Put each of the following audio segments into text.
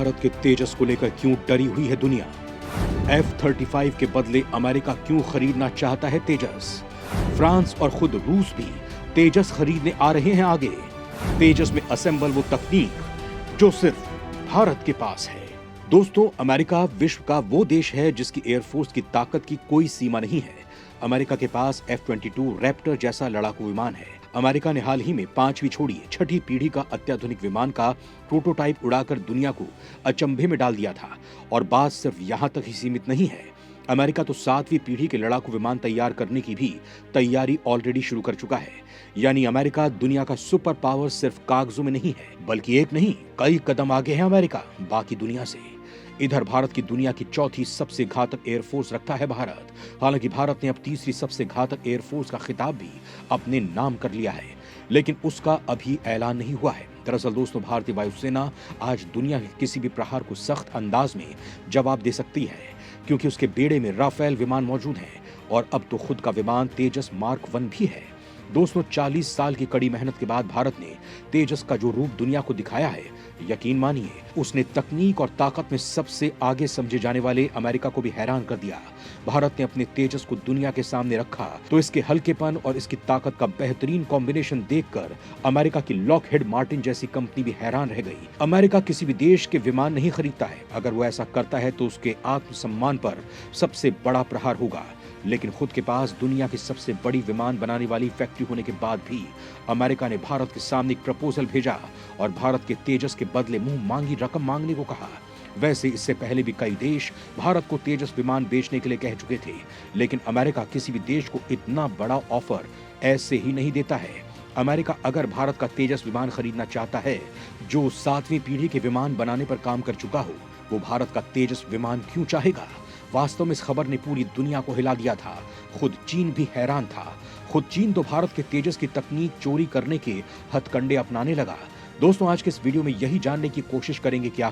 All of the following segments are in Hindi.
भारत के तेजस को लेकर क्यों डरी हुई है दुनिया? F-35 के बदले अमेरिका क्यों खरीदना चाहता है तेजस? फ्रांस और खुद रूस भी तेजस खरीदने आ रहे हैं आगे। तेजस में असेंबल वो तकनीक जो सिर्फ भारत के पास है। दोस्तों, अमेरिका विश्व का वो देश है जिसकी एयरफोर्स की ताकत की कोई सीमा नहीं है। अमेरिका के पास F-22 रैप्टर जैसा लड़ाकू विमान है। अमेरिका ने हाल ही में 5वीं छोड़िए 6ठी पीढ़ी का अत्याधुनिक विमान का प्रोटोटाइप उड़ाकर दुनिया को अचंभे में डाल दिया था। और बात सिर्फ यहां तक ही सीमित नहीं है। अमेरिका तो 7वीं पीढ़ी के लड़ाकू विमान तैयार करने की भी तैयारी ऑलरेडी शुरू कर चुका है। यानी अमेरिका दुनिया का सुपर पावर सिर्फ कागजों में नहीं है, बल्कि एक नहीं कई कदम आगे है अमेरिका बाकी दुनिया से। इधर भारत की दुनिया की चौथी सबसे घातक एयरफोर्स रखता है भारत। हालांकि भारत ने अब तीसरी सबसे घातक एयरफोर्स का खिताब भी अपने नाम कर लिया है, लेकिन उसका अभी ऐलान नहीं हुआ है। दरअसल दोस्तों, भारतीय वायुसेना आज दुनिया के किसी भी प्रहार को सख्त अंदाज में जवाब दे सकती है, क्योंकि उसके बेड़े में राफेल विमान मौजूद हैं और अब तो खुद का विमान तेजस मार्क 1 भी है। दोस्तों, 40 साल की कड़ी मेहनत के बाद भारत ने तेजस का जो रूप दुनिया को दिखाया है, यकीन मानिए उसने तकनीक और ताकत में सबसे आगे समझे जाने वाले अमेरिका को भी हैरान कर दिया। भारत ने अपने तेजस को दुनिया के सामने रखा तो इसके हल्केपन और इसकी ताकत का बेहतरीन कॉम्बिनेशन देखकर अमेरिका की लॉकहीड मार्टिन जैसी कंपनी भी हैरान रह गई। अमेरिका किसी भी देश के विमान नहीं खरीदता है। अगर वो ऐसा करता है तो उसके आत्मसम्मान पर सबसे बड़ा प्रहार होगा। लेकिन खुद के पास दुनिया की सबसे बड़ी विमान बनाने वाली फैक्ट्री होने के बाद भी अमेरिका ने भारत के सामने एक प्रपोजल भेजा और भारत के तेजस के बदले मुंह मांगी रकम मांगने को कहा। वैसे इससे पहले भी कई देश भारत को तेजस विमान बेचने के लिए कह चुके थे, लेकिन अमेरिका किसी भी देश को इतना बड़ा ऑफर ऐसे ही नहीं देता है। अमेरिका अगर भारत का तेजस विमान खरीदना चाहता है, जो 7वीं पीढ़ी के विमान बनाने पर काम कर चुका हो, वो भारत का तेजस विमान क्यों चाहेगा? वास्तव में इस खबर ने पूरी दुनिया को हिला दिया था। खुद चीन भी हैरान था। खुद चीन तो भारत के तेजस की तकनीक चोरी करने के हथकंडे अपनाने लगा। दोस्तों, आज के इस वीडियो में यही जानने की कोशिश करेंगे कि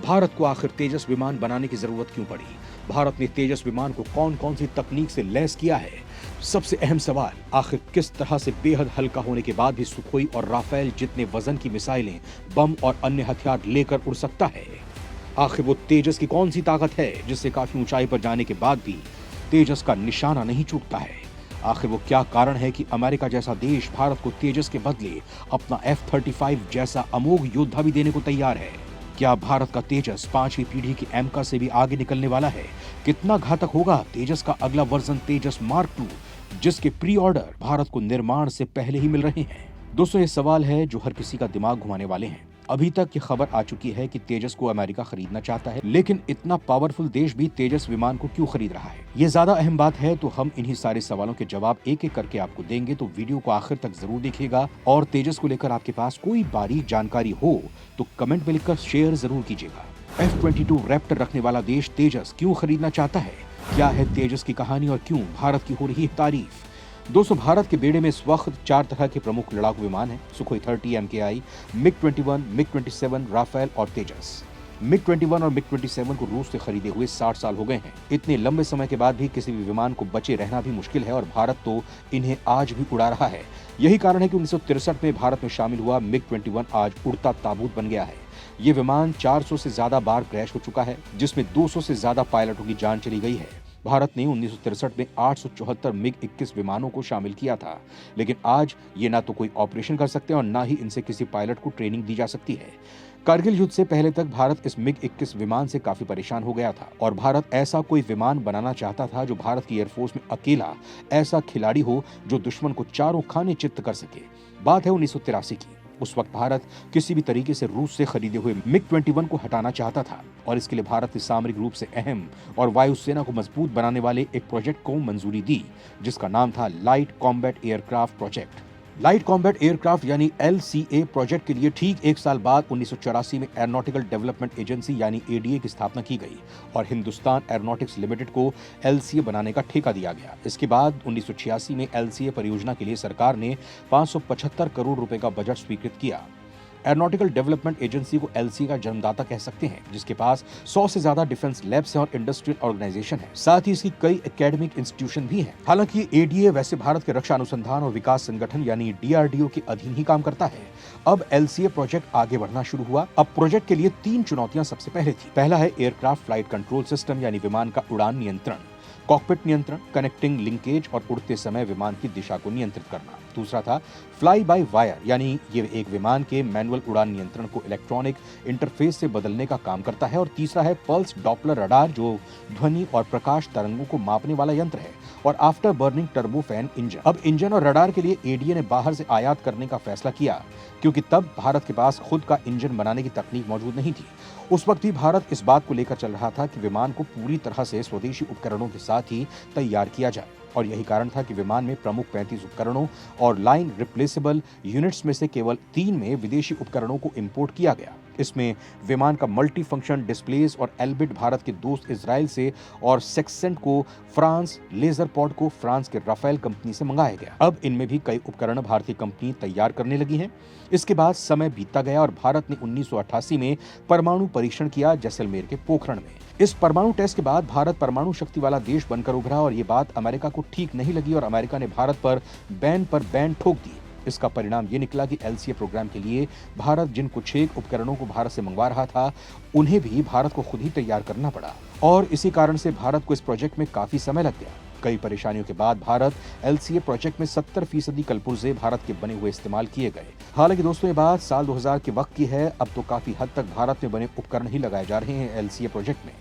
भारत को आखिर तेजस विमान बनाने की जरूरत क्यों पड़ी। भारत ने तेजस विमान को कौन कौन सी तकनीक से लैस किया है। सबसे अहम सवाल, आखिर किस तरह से बेहद हल्का होने के बाद भी सुखोई और राफेल जितने वजन की मिसाइलें, बम और अन्य हथियार लेकर उड़ सकता है। आखिर वो तेजस की कौन सी ताकत है जिससे काफी ऊंचाई पर जाने के बाद भी तेजस का निशाना नहीं छूटता है। आखिर वो क्या कारण है कि अमेरिका जैसा देश भारत को तेजस के बदले अपना F-35 जैसा अमोघ योद्धा भी देने को तैयार है। क्या भारत का तेजस 5वीं पीढ़ी की एमका से भी आगे निकलने वाला है? कितना घातक होगा तेजस का अगला वर्जन तेजस मार्क 2, जिसके प्री ऑर्डर भारत को निर्माण से पहले ही मिल रहे हैं? दोस्तों, ये सवाल है जो हर किसी का दिमाग घुमाने वाले हैं। अभी तक ये खबर आ चुकी है कि तेजस को अमेरिका खरीदना चाहता है, लेकिन इतना पावरफुल देश भी तेजस विमान को क्यों खरीद रहा है? ये ज्यादा अहम बात है, तो हम इन्हीं सारे सवालों के जवाब एक एक करके आपको देंगे। तो वीडियो को आखिर तक जरूर देखिएगा और तेजस को लेकर आपके पास कोई बारीक जानकारी हो तो कमेंट में लिखकर शेयर जरूर कीजिएगा। F-22 रैप्टर रखने वाला देश तेजस क्यों खरीदना चाहता है? क्या है तेजस की कहानी और क्यों भारत की हो रही है तारीफ? दोस्तों, भारत के बेड़े में इस वक्त 4 तरह के प्रमुख लड़ाकू विमान हैं: Sukhoi 30 MKI, MiG-21, MiG-27, Rafale और तेजस। MiG-21 और MiG-27 को रूस से खरीदे हुए 60 साल हो गए हैं। इतने लंबे समय के बाद भी किसी भी विमान को बचे रहना भी मुश्किल है और भारत तो इन्हें आज भी उड़ा रहा है। यही कारण है कि 1963 में भारत में शामिल हुआ MiG-21 आज उड़ता ताबूत बन गया है। ये विमान 400 से ज्यादा बार क्रैश हो चुका है, जिसमें 200 से ज्यादा पायलटों की जान चली गई है। भारत ने 1963 में 874 MiG-21 विमानों को शामिल किया था, लेकिन आज ये ना तो कोई ऑपरेशन कर सकते हैं और ना ही इनसे किसी पायलट को ट्रेनिंग दी जा सकती है। कारगिल युद्ध से पहले तक भारत इस MiG-21 विमान से काफी परेशान हो गया था और भारत ऐसा कोई विमान बनाना चाहता था जो भारत की एयरफोर्स में अकेला ऐसा खिलाड़ी हो जो दुश्मन को चारों खाने चित्त कर सके। बात है 1983 की। उस वक्त भारत किसी भी तरीके से रूस से खरीदे हुए MiG-21 को हटाना चाहता था और इसके लिए भारत ने सामरिक रूप से अहम और वायुसेना को मजबूत बनाने वाले एक प्रोजेक्ट को मंजूरी दी, जिसका नाम था light combat aircraft project. Light combat aircraft यानी LCA प्रोजेक्ट के लिए ठीक 1 साल बाद 1984 में एरोनॉटिकल डेवलपमेंट एजेंसी यानी ADA की स्थापना की गई और हिंदुस्तान एरोनॉटिक्स लिमिटेड को LCA बनाने का ठेका दिया गया। इसके बाद 1986 में LCA परियोजना के लिए सरकार ने 575 करोड़ रुपए का बजट स्वीकृत किया। एरोनॉटिकल डेवलपमेंट एजेंसी को एलसीए का जन्मदाता कह सकते हैं, जिसके पास 100 से ज्यादा डिफेंस लैब्स हैं और इंडस्ट्रियल ऑर्गेनाइजेशन है। साथ ही इसकी कई एकेडमिक इंस्टीट्यूशन भी हैं। हालांकि एडीए वैसे भारत के रक्षा अनुसंधान और विकास संगठन यानी डीआरडीओ के अधीन ही काम करता है। अब एलसीए प्रोजेक्ट आगे बढ़ना शुरू हुआ। अब प्रोजेक्ट के लिए 3 चुनौतियां सबसे पहले थी। पहला है एयरक्राफ्ट फ्लाइट कंट्रोल सिस्टम यानी विमान का उड़ान नियंत्रण, कॉकपिट नियंत्रण, कनेक्टिंग लिंकेज और उड़ते समय विमान की दिशा को नियंत्रित करना। दूसरा था फ्लाई बाय वायर यानी ये एक विमान के मैनुअल उड़ान नियंत्रण को इलेक्ट्रॉनिक इंटरफेस से बदलने का काम करता है। और तीसरा है पल्स डॉपलर रडार, जो ध्वनि और प्रकाश तरंगों को मापने वाला यंत्र है। और आफ्टर बर्निंग टर्बोफैन इंजन। अब इंजन और रडार के लिए एडीए ने बाहर से आयात करने का फैसला किया, क्योंकि तब भारत के पास खुद का इंजन बनाने की तकनीक मौजूद नहीं थी। उस वक्त भी भारत इस बात को लेकर चल रहा था कि विमान को पूरी तरह से स्वदेशी उपकरणों के साथ ही तैयार किया जाए। और यही कारण था कि विमान में प्रमुख 35 उपकरणों और लाइन रिप्लेसेबल यूनिट्स में से केवल 3 में विदेशी उपकरणों को इंपोर्ट किया गया। इसमें विमान का मल्टी फंक्शन डिस्प्लेस और एल्बिट भारत के दोस्त इजराइल से और सेक्सेंट को फ्रांस, लेजर पॉड को फ्रांस के राफेल कंपनी से मंगाया गया। अब इनमें भी कई उपकरण भारतीय कंपनी तैयार करने लगी हैं। इसके बाद समय बीतता गया और भारत ने 1988 में परमाणु परीक्षण किया, जैसलमेर के पोखरण में। इस परमाणु टेस्ट के बाद भारत परमाणु शक्ति वाला देश बनकर उभरा और ये बात अमेरिका को ठीक नहीं लगी और अमेरिका ने भारत पर बैन ठोक दी। इसका परिणाम ये निकला कि एलसीए प्रोग्राम के लिए भारत जिन कुछ एक उपकरणों को भारत से मंगवा रहा था, उन्हें भी भारत को खुद ही तैयार करना पड़ा। और इसी कारण से भारत को इस प्रोजेक्ट में काफी समय लग गया। कई परेशानियों के बाद भारत एलसीए प्रोजेक्ट में 70% कलपुर्जे भारत के बने हुए इस्तेमाल किए गए। हालांकि दोस्तों, ये बात साल 2000 के वक्त की है। अब तो काफी हद तक भारत में बने उपकरण ही लगाए जा रहे हैं एलसीए प्रोजेक्ट में।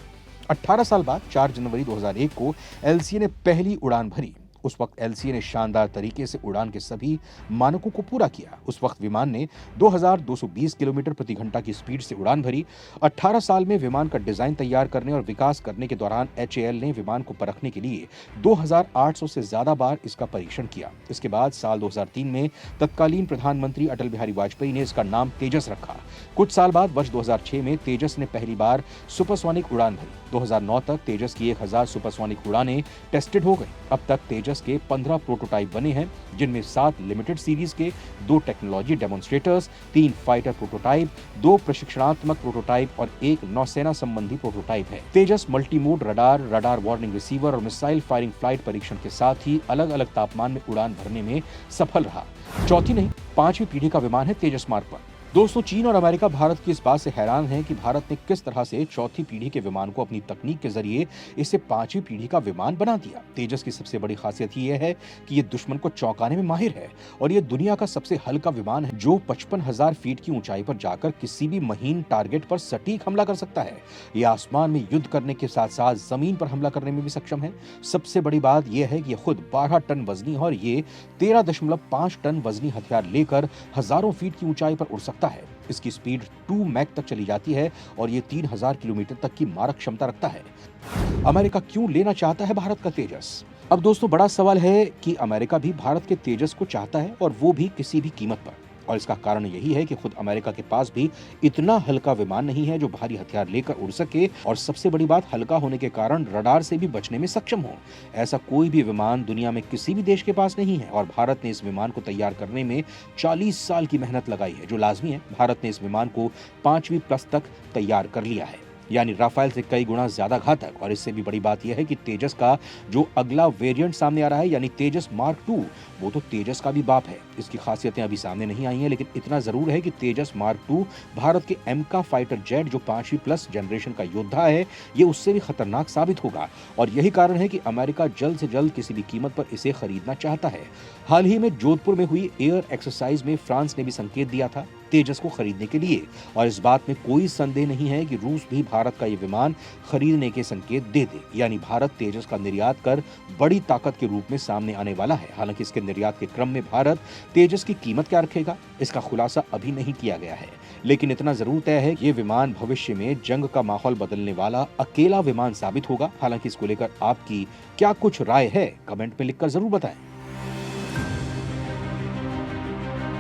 18 साल बाद 4 जनवरी 2001 को एलसीए ने पहली उड़ान भरी। उस वक्त एलसीए ने शानदार तरीके से उड़ान के सभी मानकों को पूरा किया। उस वक्त विमान ने 2220 किलोमीटर प्रति घंटा की स्पीड से उड़ान भरी। 18 साल में विमान का डिजाइन तैयार करने और विकास करने के दौरान एचएएल ने विमान को परखने के लिए 2800 से ज्यादा बार इसका परीक्षण किया। इसके बाद साल 2003 में तत्कालीन प्रधानमंत्री अटल बिहारी वाजपेयी ने इसका नाम तेजस रखा। कुछ साल बाद वर्ष 2006 में तेजस ने पहली बार सुपरसोनिक उड़ान भरी। 2009 तक तेजस की 1000 सुपरसोनिक उड़ानें टेस्टेड हो गई। अब तक तेजस के 15 प्रोटोटाइप बने हैं, जिनमें 7 लिमिटेड सीरीज के, 2 टेक्नोलॉजी डेमोन्स्ट्रेटर्स, 3 फाइटर प्रोटोटाइप, 2 प्रशिक्षणात्मक प्रोटोटाइप और 1 नौसेना संबंधी प्रोटोटाइप है। Tejas multimode radar, radar warning receiver और मिसाइल फायरिंग फ्लाइट परीक्षण के साथ ही अलग अलग तापमान में उड़ान भरने में सफल रहा। चौथी नहीं, 5वीं पीढ़ी का विमान है तेजस मार्क 1। दोस्तों, चीन और अमेरिका भारत की इस बात से हैरान हैं कि भारत ने किस तरह से चौथी पीढ़ी के विमान को अपनी तकनीक के जरिए इसे 5वीं पीढ़ी का विमान बना दिया। तेजस की सबसे बड़ी खासियत यह है कि ये दुश्मन को चौंकाने में माहिर है और ये दुनिया का सबसे हल्का विमान है, जो 55,000 फीट की ऊंचाई पर जाकर किसी भी महीन टारगेट पर सटीक हमला कर सकता है। ये आसमान में युद्ध करने के साथ साथ जमीन पर हमला करने में भी सक्षम है। सबसे बड़ी बात यह है कि ये खुद 12 टन वजनी और ये 13.5 टन वजनी हथियार लेकर हजारों फीट की ऊंचाई पर उड़ सकता है। इसकी स्पीड 2 मैक तक चली जाती है और ये 3000 किलोमीटर तक की मारक क्षमता रखता है। अमेरिका क्यों लेना चाहता है भारत का तेजस? अब दोस्तों, बड़ा सवाल है कि अमेरिका भी भारत के तेजस को चाहता है और वो भी किसी भी कीमत पर। और इसका कारण यही है कि खुद अमेरिका के पास भी इतना हल्का विमान नहीं है जो भारी हथियार लेकर उड़ सके, और सबसे बड़ी बात, हल्का होने के कारण रडार से भी बचने में सक्षम हो। ऐसा कोई भी विमान दुनिया में किसी भी देश के पास नहीं है और भारत ने इस विमान को तैयार करने में 40 साल की मेहनत लगाई है, जो लाजमी है। भारत ने इस विमान को 5वीं प्लस तक तैयार कर लिया है, यानी राफेल से कई गुना ज्यादा घातक। और इससे भी बड़ी बात यह है कि तेजस का जो अगला वेरिएंट सामने आ रहा है, यानी तेजस मार्क 2, वो तो तेजस का भी बाप है। इसकी खासियतें अभी सामने नहीं आई हैं, लेकिन इतना जरूर है कि तेजस मार्क 2 भारत के एमका फाइटर जेट, जो 5वीं प्लस जनरेशन का योद्धा है, ये उससे भी खतरनाक साबित होगा। और यही कारण है कि अमेरिका जल्द से जल्द किसी भी कीमत पर इसे खरीदना चाहता है। हाल ही में जोधपुर में हुई एयर एक्सरसाइज में फ्रांस ने भी संकेत दिया था तेजस को खरीदने के लिए, और इस बात में कोई संदेह नहीं है कि रूस भी भारत का ये विमान खरीदने के संकेत दे दे, यानी भारत तेजस का निर्यात कर बड़ी ताकत के रूप में सामने आने वाला है। हालांकि इसके निर्यात के क्रम में भारत तेजस की कीमत क्या रखेगा, इसका खुलासा अभी नहीं किया गया है, लेकिन इतना जरूर तय है कि ये विमान भविष्य में जंग का माहौल बदलने वाला अकेला विमान साबित होगा। हालांकि इसको लेकर आपकी क्या कुछ राय है, कमेंट में लिखकर जरूर बताएं।